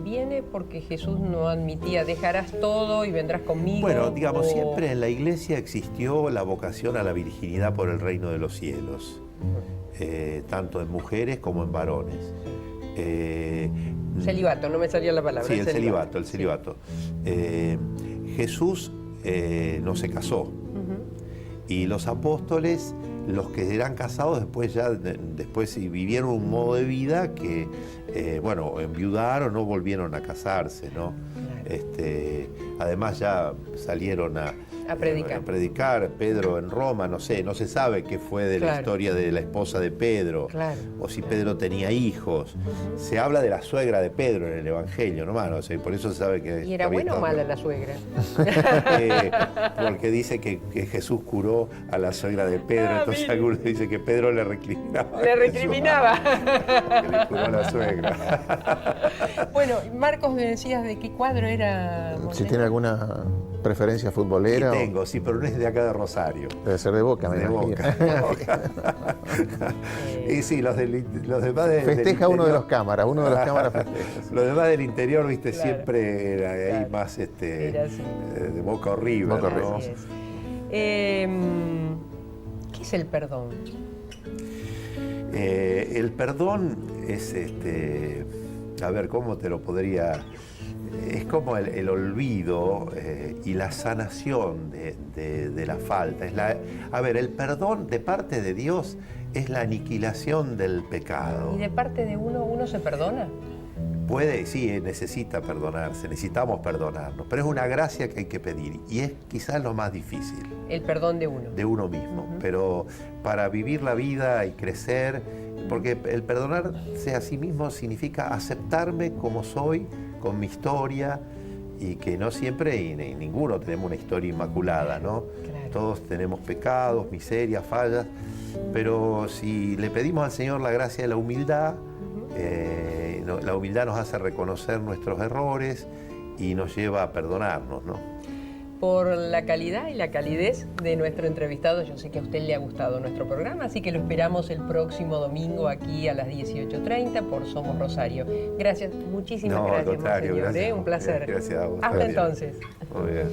¿viene porque Jesús no admitía, dejarás todo y vendrás conmigo? Bueno, siempre en la Iglesia existió la vocación a la virginidad por el reino de los cielos, tanto en mujeres como en varones. Celibato, no me salía la palabra. Sí, el celibato. Jesús no se casó. Y los apóstoles, los que eran casados, después vivieron un modo de vida que, enviudaron, no volvieron a casarse, ¿no? Además ya salieron A predicar. A predicar, Pedro en Roma, no sé, no se sabe qué fue de la historia de la esposa de Pedro, o si Pedro tenía hijos. Se habla de la suegra de Pedro en el Evangelio, ¿no? O sea, por eso se sabe que... ¿Y era buena o mala la suegra? Porque dice que Jesús curó a la suegra de Pedro, entonces algunos dicen que Pedro le recriminaba. Le recriminaba. Que le curó a la suegra. Bueno, Marcos, me decías de qué cuadro era. Si tiene alguna preferencia futbolera. Sí tengo, sí, pero no es de acá de Rosario. Debe ser de Boca, me imagino. Y sí, los demás festeja uno de los cámaras, Los demás del interior, viste, siempre era ahí más de Boca o River. Boca ¿no? ¿Qué es el perdón? El perdón es a ver, ¿cómo te lo podría...? Es como el olvido y la sanación de la falta. A ver, el perdón de parte de Dios es la aniquilación del pecado. ¿Y de parte de uno se perdona? Puede, sí, necesita perdonarse, necesitamos perdonarnos, pero es una gracia que hay que pedir y es quizás lo más difícil. El perdón de uno. De uno mismo, pero para vivir la vida y crecer, porque el perdonarse a sí mismo significa aceptarme como soy, con mi historia, y que no siempre, y ninguno tenemos una historia inmaculada, ¿no? Claro. Todos tenemos pecados, miserias, fallas, pero si le pedimos al Señor la gracia de la humildad, la humildad nos hace reconocer nuestros errores y nos lleva a perdonarnos, ¿no? Por la calidad y la calidez de nuestro entrevistado, yo sé que a usted le ha gustado nuestro programa, así que lo esperamos el próximo domingo aquí a las 18:30 por Somos Rosario. Gracias, muchísimas gracias, al contrario, Monseñor, gracias. Un placer. Gracias a vos. Hasta entonces. Muy bien.